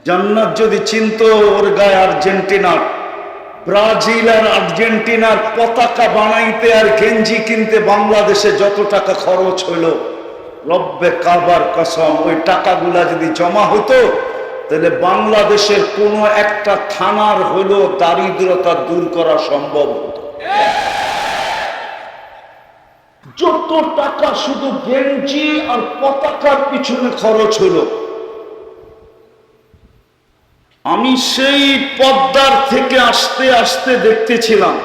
জান্নাত যদি চিনত, ওর গায়ে আর্জেন্টিনার, ব্রাজিল আর আর্জেন্টিনার পতাকা বানাইতে আর গেঞ্জি কিনতে বাংলাদেশে যত টাকা খরচ হইলো, রব্বে কাবার কসম, ওই টাকাগুলা যদি জমা হতো তাহলে বাংলাদেশের কোনো একটা থানার হইলো দারিদ্রতা দূর করা সম্ভব হতো। যত টাকা শুধু গেঞ্জি আর পতাকার পিছনে খরচ হলো। আমি সেই পদ্মার থেকে আসতে আসতে দেখতেছিলাম,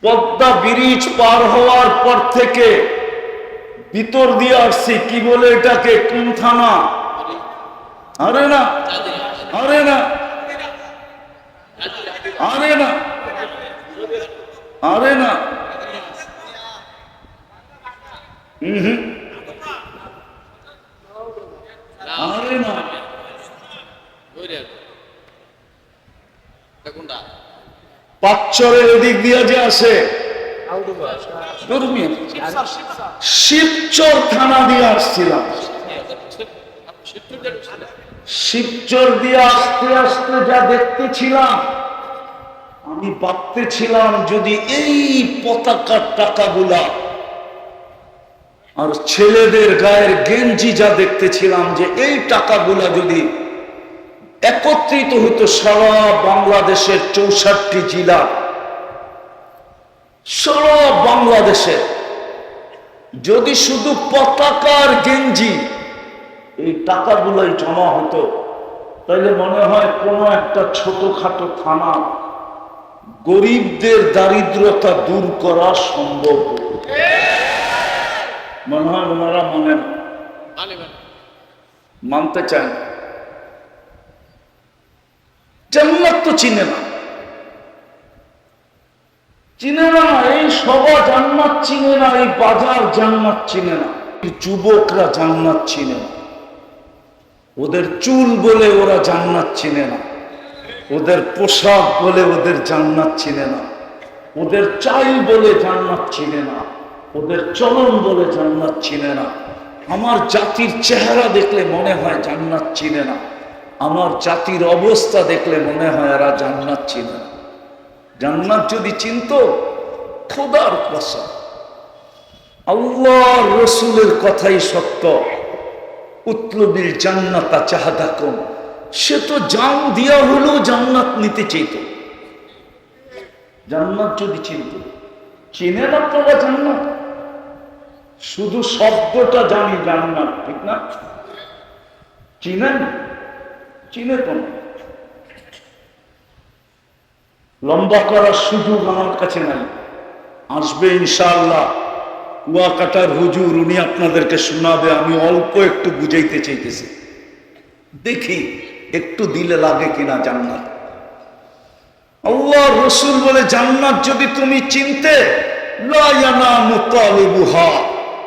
পদ্মা ব্রিজ পার হওয়ার পর থেকে ভিতর দিয়ে আসছি, কি বলে এটাকে, কোন থানা? আরে না, আরে না, আরে না, আরে না, আরে না, পাঁচচরের এদিক দিয়ে যে আসে শিবচর থানা দিয়ে আসছিলাম। শিবচর দিয়ে আসতে আসতে যা দেখতেছিলাম, আমি ভাবতেছিলাম যদি এই পতাকার টাকাগুলা আর ছেলেদের গায়ের গেঞ্জি যা দেখতেছিলাম, যে এই টাকাগুলা যদি একত্রিত হইতো সারা বাংলাদেশের 64 জেলা, সারা বাংলাদেশে যদি শুধু পতাকার গেঞ্জি এই টাকাগুলাই জমা হতো, তাহলে মনে হয় কোনো একটা ছোটখাটো থানা গরিবদের দারিদ্রতা দূর করা সম্ভব হতো। মনে হয় ওনারা মানেন, মানতে চান। জান্নাত তো চিনে না, চিনে না, এই সভা জান্নাত চিনে না, এই বাজার জান্নাত চিনে না, যুবকরা জান্নাত চিনে না, ওদের চুল বলে ওরা জান্নাত চিনে না, ওদের পোশাক বলে ওদের জান্নাত চিনে না, ওদের চাই বলে জান্নাত চিনে না, ওদের চলন বলে জান্নাত চিনে না। আমার জাতির চেহারা দেখলে মনে হয় জান্নাত চিনে না, আমার জাতির অবস্থা দেখলে মনে হয় এরা জান্নাত চিনে না। জান্নাত যদি চিনত, খোদার কসম, আল্লাহর রসুলের কথাই সত্য, উতলুবিল জান্নাতা চাহাদাকুম, সে তো জান দিয়া হলেও জান্নাত নিতে চাইত। জান্নাত যদি চিনত, চিনে না তো জান্নাত, শুধু শব্দটা জানি জান্নাত, ঠিক না? চিনেন? চিনে তো না। লম্বা করার সুযোগ আমার কাছে নাই, আসবে ইনশাআল্লাহ কুয়াকাটার হুজুর, উনি আপনাদেরকে শোনাবে। আমি অল্প একটু বুঝাইতে চাইতেছি, দেখি একটু দিলে লাগে কিনা জান্নাত। আল্লাহ রসুল বলে, জান্নাত যদি তুমি চিনতে, লা ইয়ানামু তালিবুহা,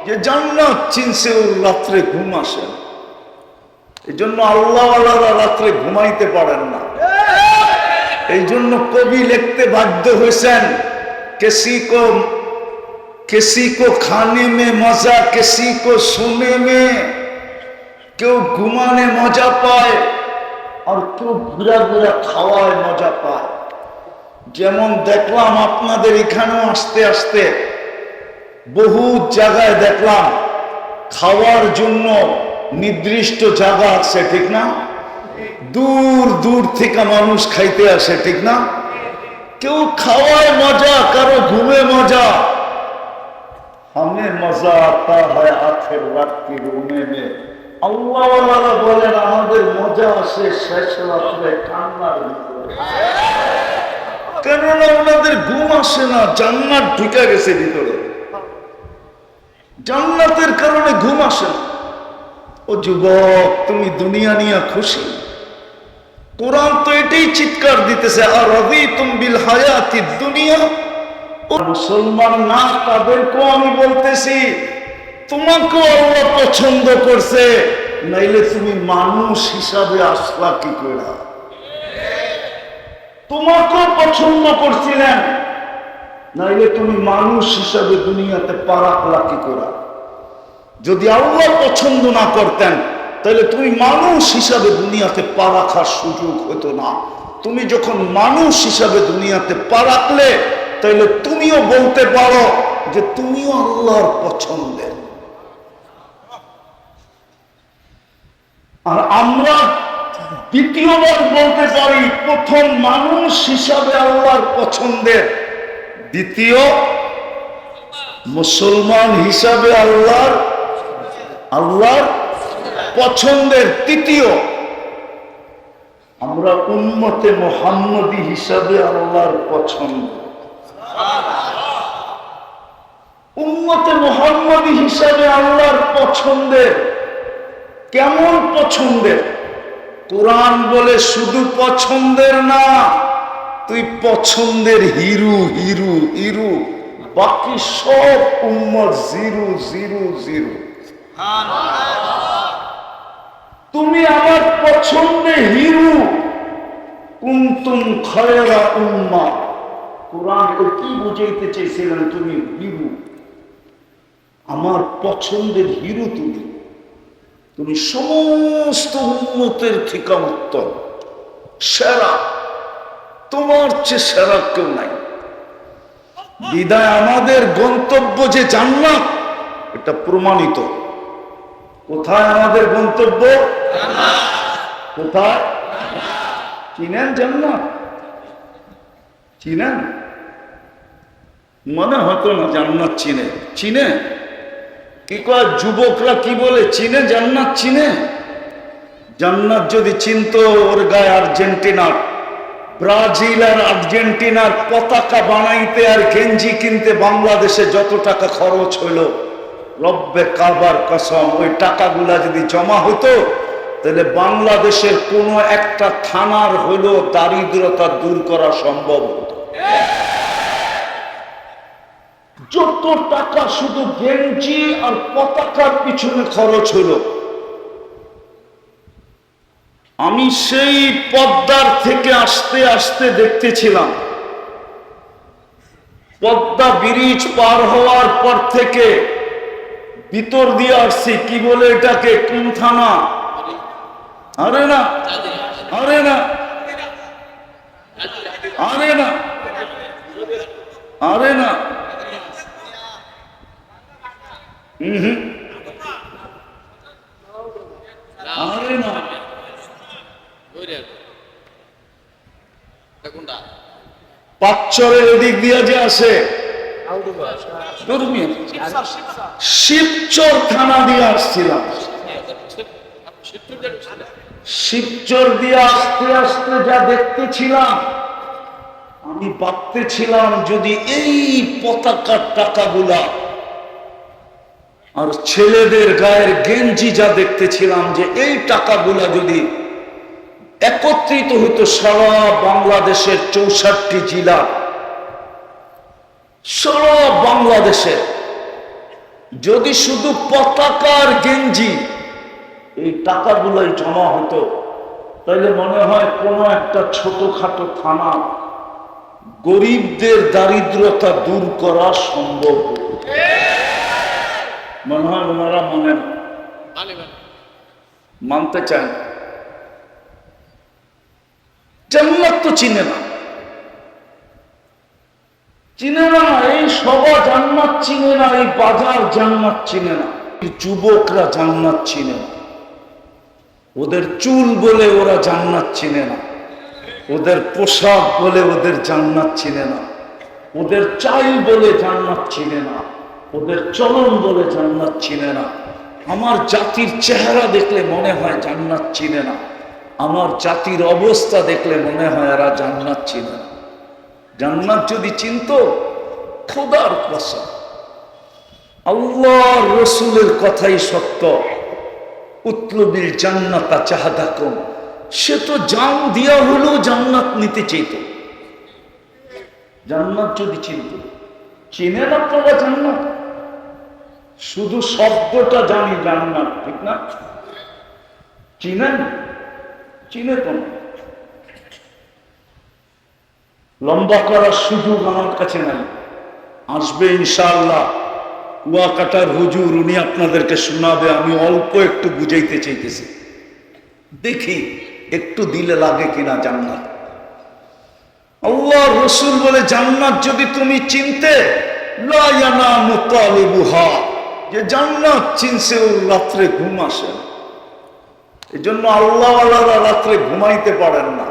যে জান্নাত চিনছে ওর রাত্রে ঘুম আসে। এই জন্য আল্লাহওয়ালারা রাত্রে ঘুমাইতে পারেন না। এই জন্য কবি লিখতে বাধ্য হয়েছেন, किसी को खाने में मजा, किसी को सोने में, কেউ ঘুমানে মজা পায় আর কেউ ঘুরা ঘুরা খাওয়ায় মজা পায়। যেমন দেখলাম আপনাদের এখানেও আসতে আসতে বহু জায়গায় দেখলাম খাওয়ার জন্য নির্দিষ্ট জায়গা আছে, ঠিক না? দূর দূর থেকে মানুষ খাইতে আসে, ঠিক না? কেউ খাওয়ায় মজা, কারো ঘুমে মজা। हमें मजा आता है आखिर रात की रूमे में, আল্লাহওয়ালারা বলেন আমাদের মজা আসে শেষ রাত্রে কান্নার ভিতরে। কেননা ওনাদের ঘুম আসে না, জান্নাত ঢুকে গেছে ভিতরে, জান্নাতের কারণে ঘুম আসে না। ও যুবক, তুমি দুনিয়া নিয়ে খুশি? কোরআন তো এটাই চিৎকার দিতেছে, আর রাদিতুম বিল হায়াতিদ দুনিয়া। মুসলমান না তাদেরকেও আমি বলতেছি, তোমাকেও আল্লাহ পছন্দ করছে, নাইলে তুমি মানুষ হিসাবে আসলা কি করে? তোমাকেও পছন্দ করছিলেন, নাইলে তুমি মানুষ হিসাবে দুনিয়াতে পা রাখলা কি করে? যদি আল্লাহ পছন্দ না করতেন তাহলে তুমি মানুষ হিসাবে দুনিয়াতে পা রাখার সুযোগ হতো না। তুমি যখন মানুষ হিসাবে দুনিয়াতে পা রাখলে, তাহলে তুমিও বলতে পারো যে তুমিও আল্লাহর পছন্দের। আর আমরা দ্বিতীয়বার বলতে পারি, প্রথম মানুষ হিসাবে আল্লাহর পছন্দের, দ্বিতীয় মুসলমান হিসাবে আল্লাহর পছন্দের, তৃতীয় আমরা উম্মতে মুহাম্মদী হিসাবে আল্লাহর পছন্দ। উম্মতে মুহাম্মদী হিসাবে আল্লাহর পছন্দের। কেমন পছন্দের? কোরআন বলে শুধু পছন্দের না, তুই পছন্দের হিরু হিরু হিরু, বাকি সব উম্মত জিরু জিরু জিরু। তুমি আমার পছন্দের হিরু। কুনতুম খায়রা উম্মাহ। কোরআন কি বুঝাইতে চেয়েছিলেন? তুমি হিরু, আমার পছন্দের হিরু। তুমি সমস্ত উম্মতের থেকে উত্তম, সেরা, তোমার চেয়ে সেরা কেউ নাই। বিদায় আমাদের গন্তব্য যে জান্নাত, এটা প্রমাণিত। কোথায় আমাদের গন্তব্য? কোথায়? চিনেন জান্নাত? চিনেন? মনে হতো না জান্নাত চিনে। চিনে কি কয় যুবকরা? কি বলে চিনে? জান্নাত চিনে? জান্নাত যদি চিনতো, ওর গায়ে আর্জেন্টিনার, ব্রাজিল আর আর্জেন্টিনার পতাকা বানাইতে আর গেঞ্জি কিনতে বাংলাদেশে যত টাকা খরচ হইল, রব্বে কাবার কসম, ওই টাকাগুলা যদি জমা হতো, তাহলে বাংলাদেশের কোনো একটা থানার হইল দারিদ্রতা দূর করা সম্ভব হতো। যত টাকা শুধু গেঞ্জি আর পতাকার পিছনে খরচ হলো। আমি সেই পদ্মার থেকে আসতে আসতে দেখতেছিলাম, পদ্মা ব্রিজ পার হওয়ার পর থেকে ভিতর দিয়ে আসছি, কি বলে এটাকে, কোন থানা? আরে না, আরে না, আরে না, আরে না, আরে না, পাঁচচরের এদিক দিয়ে যে আসে, শিবচর থানা দিয়ে আসছিলাম। শিবচর দিয়ে আসতে আসতে যা দেখতেছিলাম, আমি ভাবতেছিলাম যদি এই পতাকার টাকাগুলা আর ছেলেদের গায়ের গেঞ্জি যা দেখতেছিলাম, যে এই টাকাগুলা যদি একত্রিত হইতো সারা বাংলাদেশের 64 জেলা, সারা বাংলাদেশে যদি শুধু পতাকার গেঞ্জি এই টাকাগুলাই জমা হতো, তাহলে মনে হয় কোনো একটা ছোটখাটো থানা গরিবদের দারিদ্রতা দূর করা সম্ভব হতো। মনে হয় ওনারা মানতে চান। জান্নাত তো চিনে না, চিনে না, এই সভা জান্নাত চিনে না, এই বাজার জান্নাত চিনে না, যুবকরা জান্নাত চিনে না। ওদের চুল বলে ওরা জান্নাত চিনে না, ওদের পোশাক বলে ওদের জান্নাত চিনে না, ওদের চাল বলে জান্নাত চিনে না, ওদের চলন বলে জান্নাত চিনে না। আমার জাতির চেহারা দেখলে মনে হয় জান্নাত চিনে না, আমার জাতির অবস্থা দেখলে মনে হয় এরা জান্নাত চিনে না। জান্নাত যদি চিনতো, খোদার কসম, আল্লাহর রসুলের কথাই সত্য, উতলুবিল জান্নাতা চাহাদাকুম, সে তো জান দিয়া হলেও জান্নাত নিতে চাইত। জান্নাত যদি চিনত, চিনে না তোরা জান্নাত? শুধু শব্দটা জানি জান্নাত, ঠিক না? চিনেন? চিনে তো না। লম্বা করার সুযোগ আমার কাছে নাই, আসবে ইনশাআল্লাহ। কুয়াকাটার হুজুর, উনি আপনাদেরকে শোনাবে, আমি অল্প একটু বুঝাইতে চাইতেছি, দেখি একটু দিলে লাগে কিনা জান্নাত। আল্লাহ রসুল বলে, জান্নাত যদি তুমি চিনতে, লা ইয়ানামু তালিবুহা, যে জান্নাত চিনছে ওর রাত্রে ঘুম আসে না। এই জন্য আল্লাহওয়ালারা রাত্রে ঘুমাইতে পারেন না।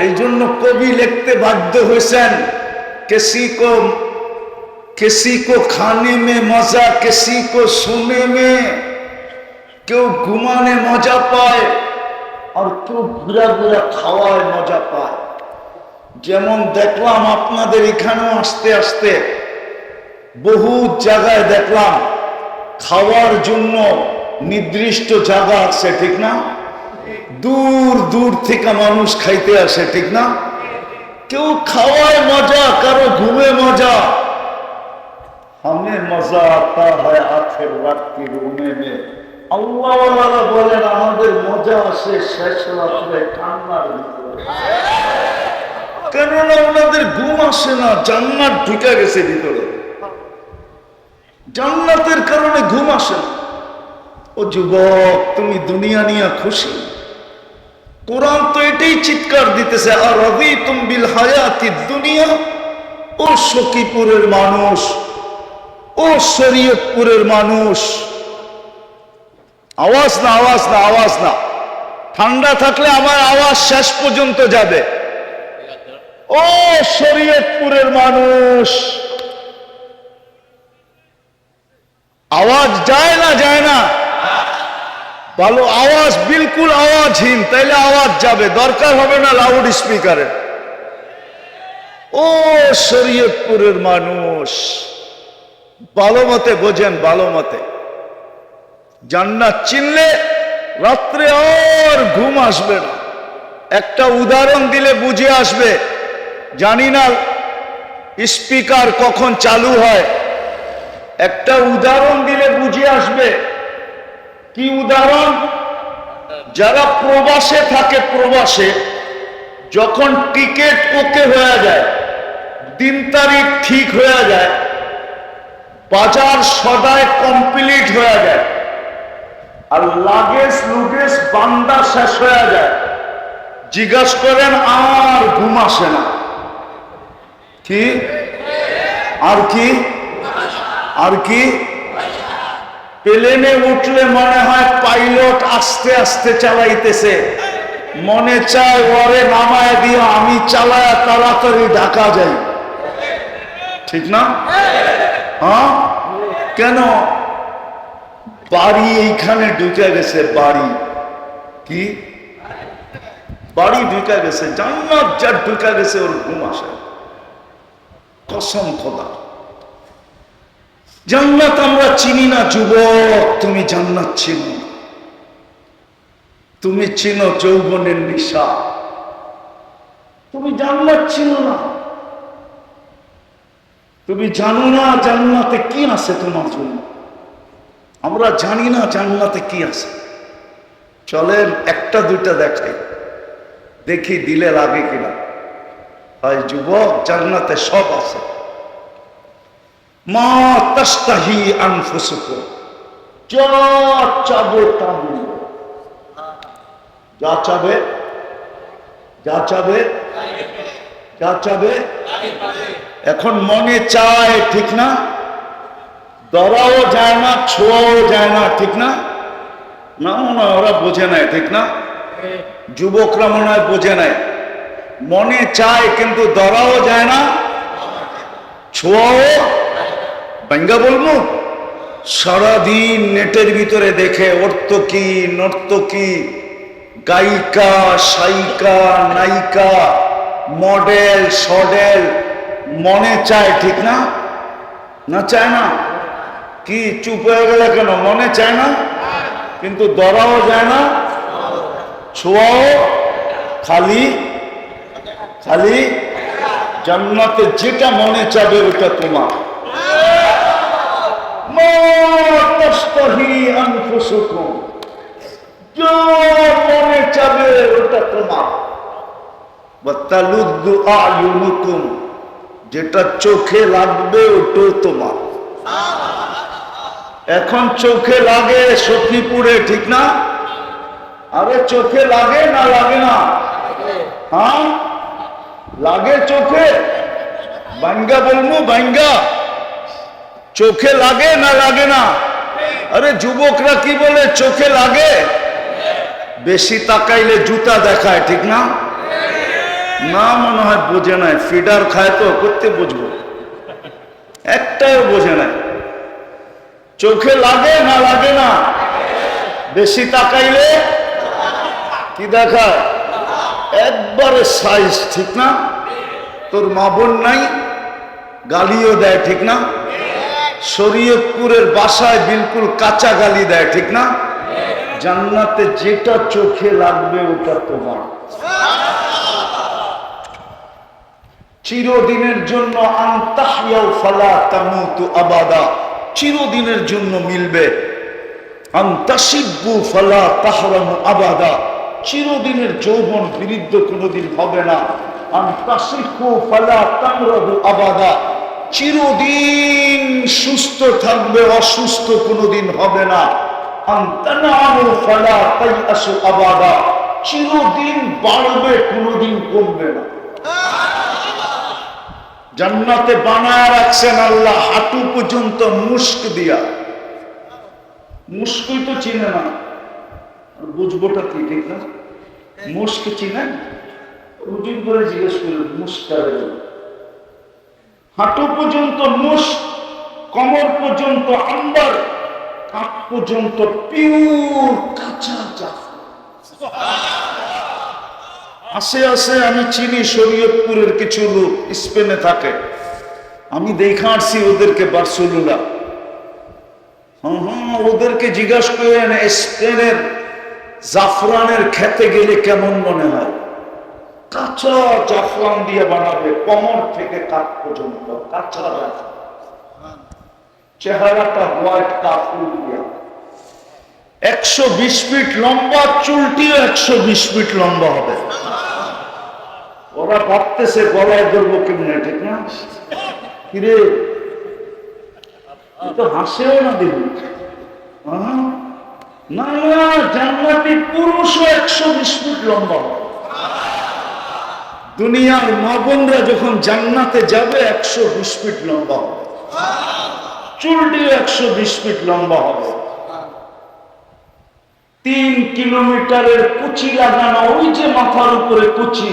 এই জন্য কবি লিখতে বাধ্য হয়েছেন, किसी को खाने में मजा, किसी को सोने में, কেউ ঘুমানে মজা পায় আর কেউ ঘুরা ঘুরা খাওয়ায় মজা পায়। যেমন দেখলাম আপনাদের এখানেও আসতে আসতে বহু জায়গায় দেখলাম খাওয়ার জন্য নির্দিষ্ট জায়গা আছে, ঠিক না? দূর দূর থেকে মানুষ খাইতে আসে, ঠিক না? কেউ খাওয়ায় মজা, কারো ঘুমে মজা। हमें मजा आता है आखिर रात की रोने में। আল্লাহ ওয়ালা বলেন, আমাদের মজা আসে শেষ রাত্রে কান্নার ভিতরে। কেননা ওনাদের ঘুম আসে না, জান্নাত ঢুকে গেছে ভিতরে, জান্নাতের কারণে ঘুম আসে না। ও যুবক, তুমি দুনিয়া নিয়ে খুশি? কোরআন তো এটাই চিৎকার দিতেছে, আর রাদিতুম বিল হায়াতিদ দুনিয়া। ও সখীপুরের মানুষ, ও শরীয়তপুরের মানুষ, আওয়াজ না, আওয়াজ না, আওয়াজ না। ঠান্ডা থাকলে আমার আওয়াজ শেষ পর্যন্ত যাবে। ও শরীয়তপুরের মানুষ, আওয়াজ যায় না, যায় না? ভালো আওয়াজ, বিলকুল আওয়াজহীন, তাইলে আওয়াজ যাবে, দরকার হবে না লাউড স্পিকারে। ও শরীয়তপুরের মানুষ, ভালো মতে বোঝেন, ভালো মতে। জান্নাত চিনলে রাত্রে আর ঘুম আসবে না। একটা উদাহরণ দিলে বুঝে আসবে। জানি না স্পিকার কখন চালু হয়, একটা উদাহরণ দিলে বুঝে আসবে। কি উদাহরণ? যারা প্রবাসে থাকে, প্রবাসে যখন টিকিট ওকে হয়ে যায়, দিন তারিখ ঠিক হয়ে যায়, বাজার সদায় কমপ্লিট হয়ে যায়, আর লাগেজ লুগেজ বান্দা শেষ হয়ে যায়, জিজ্ঞাসা করেন আর ঘুম আসে না। কি আর কি আর কি? প্লেনে উঠলে মনে হয় পাইলট আস্তে আস্তে চালাইতেছে, মনে চায় ওরে নামায় দিয়ে আমি চালায় তাড়াতাড়ি ঢাকা যাই, ঠিক না? হ্যাঁ, কেন? বাড়ি এইখানে ঢুকে গেছে, বাড়ি কি বাড়ি ঢুকে গেছে, জান্নাত যা ঢুকে গেছে, ওর ঘুম আসে। কসম খোদা, জান্নাত আমরা চিনি না। যুবক, তুমি জান্নাত চিনো না, তুমি চিনো যৌবনের নিশা, তুমি জান্নাত চিনো না। তুমি জানো না জান্নাতে কি আছে তোমার জন্য। আমরা জানি না জান্নাতে কি আছে। চলেন একটা দুইটা দেখাই, দেখি দিলে লাগে কিনা। ভাই যুবক, জান্নাতে সব আছে। মা তাস্তাহি আনফুসুকুম, যা চাবে তা মিলবে। যা চাবে, যা চাবে, যা চাবে। এখন মনে চায়, ঠিক না? ধরাও যায় না, ছোঁয়াও যায় না, ঠিক না? না না, ওরা বোঝে নাই, ঠিক না? যুবকরা মনে হয় বোঝে নাই। মনে চায় কিন্তু ধরাও যায় না, ছোঁয়াও। বাঙ্গা বলবো, সারাদিন নেটের ভিতরে দেখে অর্থকি নর্তকী, গায়িকা, সায়িকা, নায়িকা, মডেল, সডেল, মনে চায়, ঠিক না? না চায় না? কি চুপ হয়ে গেল কেন? মনে চায় না, কিন্তু ধরাও যায় না, ছোঁয়াও। খালি খালি জান্নাতে যেটা মনে চাবে ওটা তোমার। মা তাস্তাহি আনফুসুকুম, যা মনে চাবে ওটা তোমার। ওয়া তালুদ্দু আয়ুনুকুম, যেটা চোখে লাগবে ওটাও তোমার। এখন চোখে লাগে সখীপুরে, ঠিক না? আরে চোখে লাগে না লাগে না? হ্যাঁ লাগে চোখে। বাঙ্গা বলবো, বাঙ্গা চোখে লাগে না লাগে না? আরে যুবকরা কি বলে চোখে লাগে? বেশি তাকাইলে জুতা দেখায়, ঠিক না? না মনে হয় বোঝে নাই, ফিডার খায় তো করতে বুঝবো, একটাও বোঝে নাই। চোখে লাগে না লাগে না? বেশি তাকাইলে কি দেখায়? একবারে সাইজ, ঠিক না? তোর মা বোন নাই, গালিও দেয়, ঠিক না? শরীয়তপুরের বাসায় বিলকুল কাঁচা গালি দেয়, ঠিক না? জান্নাতে যেটা চোখে লাগবে ওটা তোমার। চিরদিনের জন্য আনতাহিয়াও ফালা তামুতু আবাদা, চিরদিনের জন্য মিলবে। আনতাশিব্বু ফালা তাহরামু আবাদা, চিরদিনের যৌবন বিরুদ্ধ কোনোদিন হবে না। আনতাশিখু ফালা তামরাদু আবাদা, চিরদিন সুস্থ থাকবে, অসুস্থ কোনোদিন হবে না। আনতানামু ফালা তাইয়াসু আবাদা, চিরদিন বাড়বে কোনোদিন কমবে না। জান্নাতে বানায় রাখছেন আল্লাহ হাঁটু পর্যন্ত মুস্ক দিয়া। মুস্কই তো চিনে না, বুঝবোটা কি, ঠিক না? মুস্ক চিনেন? রুটিন করে জিজ্ঞেস করলেন মুস্কটা, হাঁটু পর্যন্ত মুস্ক, কমর পর্যন্ত আম্বার, কাঠ পর্যন্ত পিওর কাঁচা জাফরান। আসে আসে আমি চিনি শরীয়তপুরের কিছু লোক স্পেনে থাকে, আমি দেখা আসছি ওদেরকে বার্সেলোনা। ওদেরকে জিজ্ঞাসা করেন স্পেনের জাফরানের খেতে গেলে কেমন মনে হয়? কাঁচা জাফরান দিয়ে বানাবে, কমর থেকে কাঠ পর্যন্ত কাঁচা জাফরান, চেহারাটা হোয়াইট কাপড় দিয়া, 120 ফিট লম্বা, চুলটিও 120 ফিট লম্বা হবে। ওরা ভাবতেছে গলায় ধরবো কেমনে, ঠিক না? কিরে তো হাসেও না দিবি না, জান্নাতি পুরুষও 120 ফিট লম্বা হবে। দুনিয়ার মা বোনরা যখন জান্নাতে যাবে 120 ফিট লম্বা হবে, চুলটিও 120 ফিট লম্বা হবে। 3 কিলোমিটারের কুচি লাগানো, ওই যে মাথার উপরে কুচি,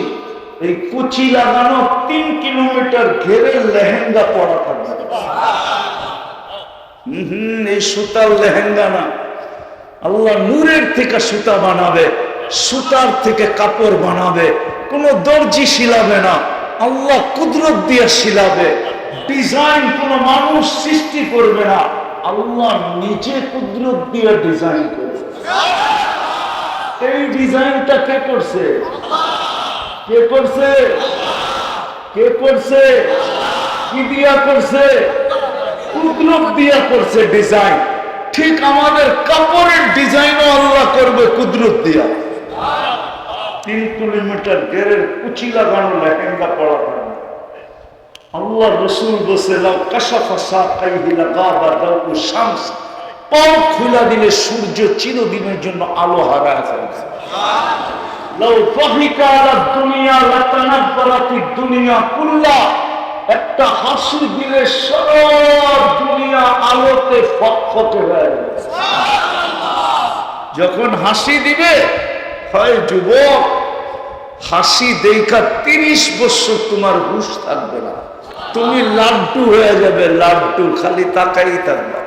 এই কুচি লাগানো 3 কিলোমিটার ঘেরে লেহেঙ্গা পরা থাকবে। এই সুতার লেহেঙ্গা না, আল্লাহ নূরের থেকে সুতা বানাবে, সুতার থেকে কাপড় বানাবে, কোন দর্জি শিলাবে না, আল্লাহ কুদরত দিয়ে শিলাবে। ডিজাইন কোন মানুষ সৃষ্টি করবে না, আল্লাহ নিজে কুদরত দিয়ে ডিজাইন করবে। এই ডিজাইনটা কে করছে? কে করছে? কে করছে? কি দিয়া করছে? কুদরত দিয়া করছে ডিজাইন। ঠিক আমাদের কাপড়ের ডিজাইনও আল্লাহ করবে কুদরত দিয়া। 3 কিলোমিটার গেরের কুচি লাগানো লেহেঙ্গা পরা হবে। আল্লাহ রসুল বসে লাউ কাশাফা সাকাইহি লাগাবা দাউ শামস, পাও খুলে দিলে সূর্য চিরদিনের জন্য আলো হারায় ফেলবে। লাউ ফাহিকা আলা দুনিয়া লাতানাব্বারাতিদ দুনিয়া কুল্লা, একটা হাসি দিলে সারা দুনিয়া আলোতে ফকফকে হয়ে যাবে। যখন হাসি দিবে, হয় যুবক, হাসি দেখা 30 বছর তোমার হুঁশ থাকবে না, তুমি লাড্ডু হয়ে যাবে, লাড্ডু, খালি তাকাই থাকবে।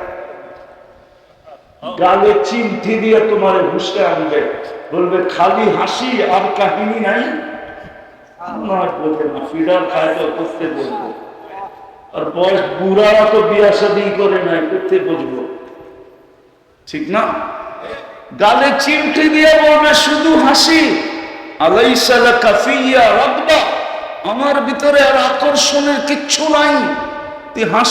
গালে চিমটি দিয়ে তোমার হুঁশে আনবে, বলবে খালি হাসি আর কাহিনী নাই। ফিডার খায় তো করতে বলবো, আর বয়স বুড়ারা তো বিয়া শাদী করে নাই, করতে বুঝবো, ঠিক না? গালে চিমটি দিয়ে বলবে শুধু হাসি, আলাইসা লাকা ফিয়া রাগবা, আমার ভিতরে আর আকর্ষণের কিচ্ছু নাই, তুই হাসি।